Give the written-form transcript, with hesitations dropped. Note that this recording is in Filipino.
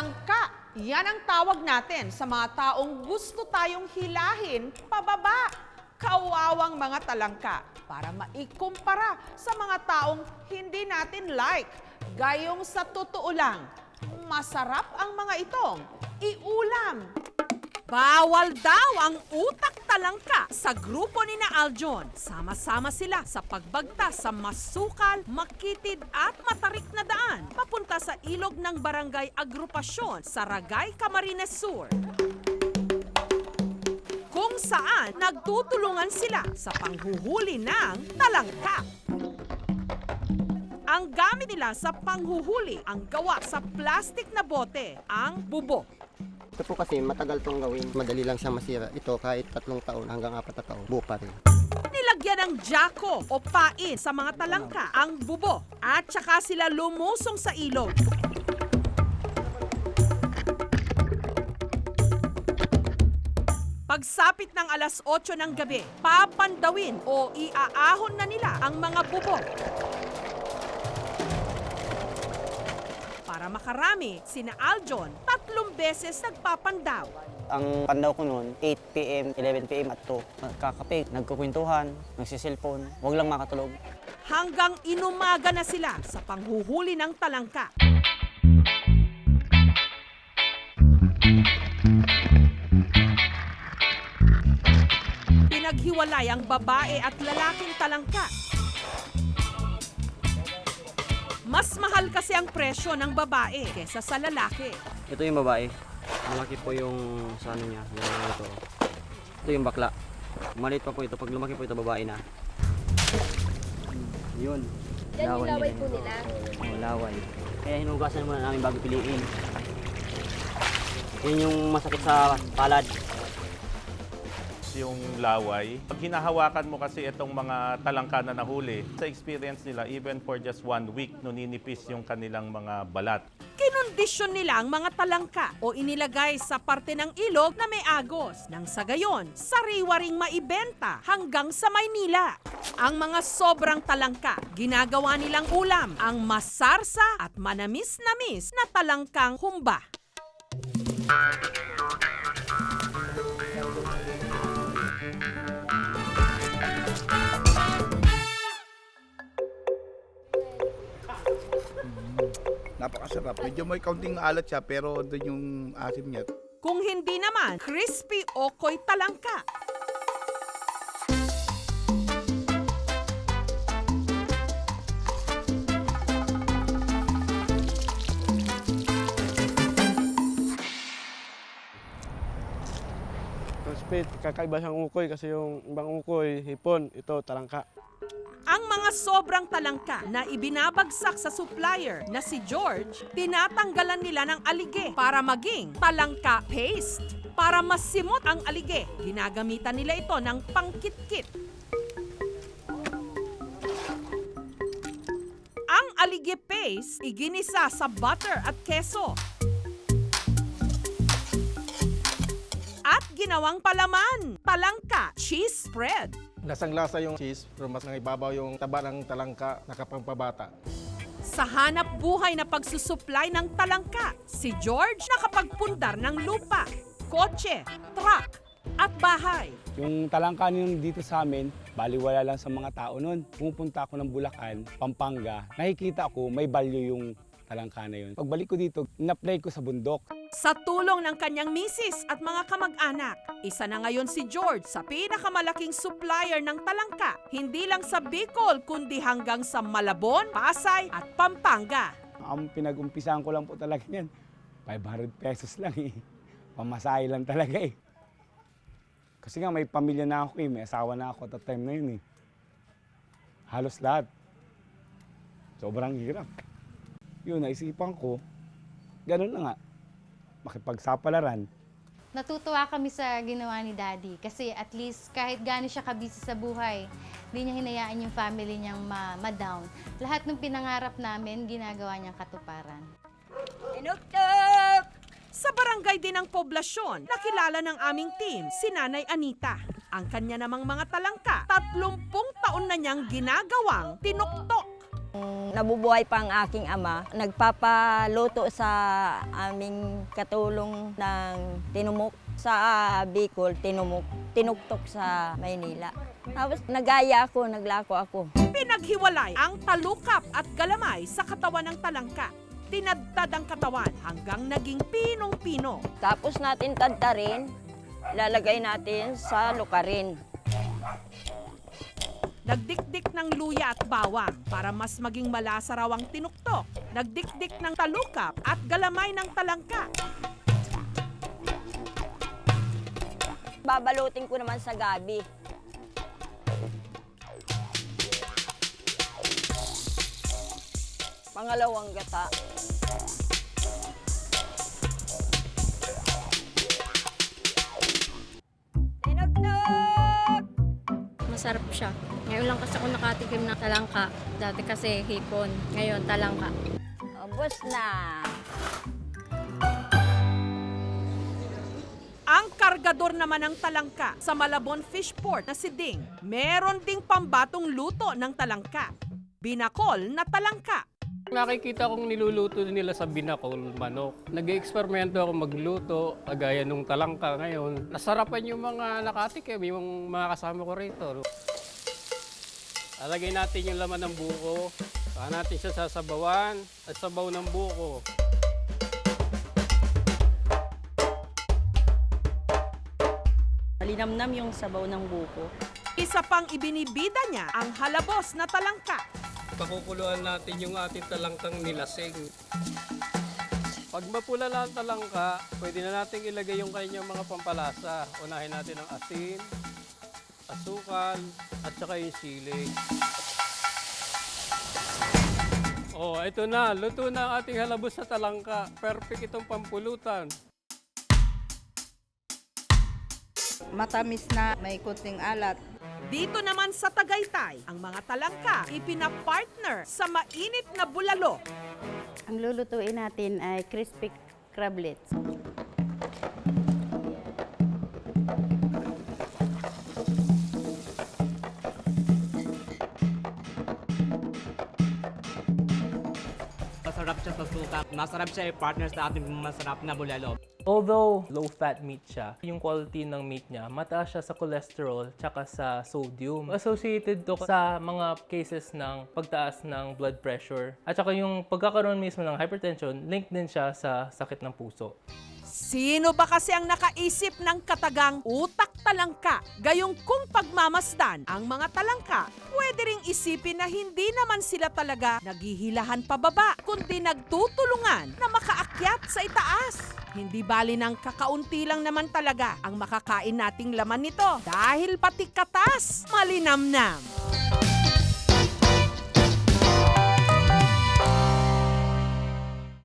Talangka, yan ang tawag natin sa mga taong gusto tayong hilahin pababa. Kawawang mga talangka para maikumpara sa mga taong hindi natin like. Gayong sa totoo lang, masarap ang mga itong iulam. Bawal daw ang utak talangka sa grupo ni na Aljon. Sama-sama sila sa pagbagtas sa masukal, makitid at matarik na daan papunta sa ilog ng Barangay Agrupasyon sa Ragay, Camarines Sur. Kung saan nagtutulungan sila sa panghuhuli ng talangka. Ang gamit nila sa panghuhuli ang gawa sa plastic na bote, ang bubo. Ito po kasi matagal tong gawin. Madali lang siya masira. Ito kahit 3 taon hanggang 4 na taon, buo pa rin. Nilagyan ng jacko o pain sa mga talangka ang bubo at saka sila lumusong sa ilog. Pagsapit ng alas 8 ng gabi, papandawin o iaahon na nila ang mga bubo. Para makarami, sina Aljon 3 beses nagpapandaw. Ang pandaw ko noon, 8 p.m., 11 p.m. at 2. Nagkakape, nagkukwentuhan, nagsiselfone, huwag lang makatulog. Hanggang inumaga na sila sa panghuhuli ng talangka. Pinaghiwalay ang babae at lalaking talangka. Mas mahal kasi ang presyo ng babae kesa sa lalaki. Ito yung babae. Malaki po yung sa ano niya, yung ito. Ito yung bakla. Maliit pa po ito. Pag lumaki po ito, babae na. Yun. Yan yung laway po nila. Oo, laway. Kaya hinugasan muna namin bago piliin. Yun yung masakit sa palad. Yung laway. Pag hinahawakan mo kasi itong mga talangka na nahuli, sa experience nila, even for just 1 week, nuninipis yung kanilang mga balat. Kinondisyon nila ang mga talangka o inilagay sa parte ng ilog na may agos. Nang sa gayon, sariwa ring maibenta hanggang sa Maynila. Ang mga sobrang talangka, ginagawa nilang ulam, ang masarsa at manamis-namis na talangkang humba. Napakasarap. Medyo may kaunting alat siya pero doon yung asim niya. Kung hindi naman, crispy okoy talangka. Crispy, kakaiba siyang ukoy kasi yung ibang ukoy, hipon, ito talangka. Ang mga sobrang talangka na ibinabagsak sa supplier na si George, tinatanggalan nila ng alige para maging talangka paste. Para masimot ang alige, ginagamitan nila ito ng pangkitkit. Ang alige paste, iginisa sa butter at keso. At ginawang palaman, talangka cheese spread. Lasang-lasa yung cheese, pero mas nangibabaw yung taba ng talangka na kapangpabata. Sa hanap buhay na pagsusupply ng talangka, si George nakapagpundar ng lupa, kotse, truck, at bahay. Yung talangka nun dito sa amin, baliwala lang sa mga tao nun. Pumupunta ako ng Bulacan, Pampanga, nakikita ko may value yung talangka na yun. Pagbalik ko dito, in-apply ko sa bundok. Sa tulong ng kanyang misis at mga kamag-anak, isa na ngayon si George sa pinakamalaking supplier ng talangka, hindi lang sa Bicol kundi hanggang sa Malabon, Pasay at Pampanga. Ang pinag-umpisahan ko lang po talaga yan, 500 pesos lang eh. Pamasahe lang talaga eh. Kasi nga may pamilya na ako eh, may asawa na ako at that time na yun eh. Halos lahat. Sobrang hirap. Yun, naisipan ko, ganun na nga, makipagsapalaran. Natutuwa kami sa ginawa ni Daddy kasi at least kahit gaano siya kabisi sa buhay, hindi niya hinayaan yung family niyang ma-down. Lahat ng pinangarap namin, ginagawa niyang katuparan. Sa barangay din ng poblasyon, nakilala ng aming team si Nanay Anita. Ang kanya namang mga talangka, 30 taon na niyang ginagawang tinuktok. Nabubuhay pa ang aking ama, nagpapaluto sa aming katulong ng tinumok sa Bicol, tinuktok sa Maynila. Tapos nagaya ako, naglako ako. Pinaghiwalay ang talukap at galamay sa katawan ng talangka. Tinadtad ang katawan hanggang naging pinong-pino. Tapos natin tadtarin, lalagay natin sa lukarin. Nagdikdik ng luya at bawang para mas maging malasa raw ang tinuktok. Nagdikdik ng talukap at galamay ng talangka. Babalutin ko naman sa gabi. Pangalawang gata. Tinugtog! Masarap siya. Ngayon lang kasi ako nakatikim ng talangka. Dati kasi hipon, ngayon talangka. Ubos na. Ang kargador naman ng talangka sa Malabon Fish Port na si Ding, meron ding pambatong luto ng talangka. Binakol na talangka. Nakikita kong niluluto nila sa binakol, manok. Nag-eksperimento ako magluto, kagaya nung talangka ngayon. Nasarapan yung mga nakatikim, yung mga kasama ko rito. Alagay natin yung laman ng buko. Saka natin siya sasabawan at sabaw ng buko. Malinamnam yung sabaw ng buko. Isa pang ibinibida niya ang halabos na talangka. Pakukuluan natin yung ating talangkang nilasing. Pag mapula na ang talangka, pwede na natin ilagay yung kanyang mga pampalasa. Unahin natin ang asin, asukal, at saka yung sili. Oh, ito na. Luto na ang ating halabos sa talangka. Perfect itong pampulutan. Matamis na, may kunting alat. Dito naman sa Tagaytay, ang mga talangka ipinapartner sa mainit na bulalo. Ang lulutuin natin ay crispy crablets. Masarap siya sa suka. Masarap siya i-partner sa ating masarap na bulalo. Although low-fat meat siya, yung quality ng meat niya, mataas siya sa cholesterol tsaka sa sodium. Associated to sa mga cases ng pagtaas ng blood pressure. At saka yung pagkakaroon mismo ng hypertension, linked din siya sa sakit ng puso. Sino ba kasi ang nakaisip ng katagang utak talangka? Gayong kung pagmamasdan ang mga talangka, pwede ring isipin na hindi naman sila talaga naghihilahan pababa, kundi nagtutulungan na makaakyat sa itaas. Hindi bali ng kakaunti lang naman talaga ang makakain nating laman nito dahil pati katas malinamnam.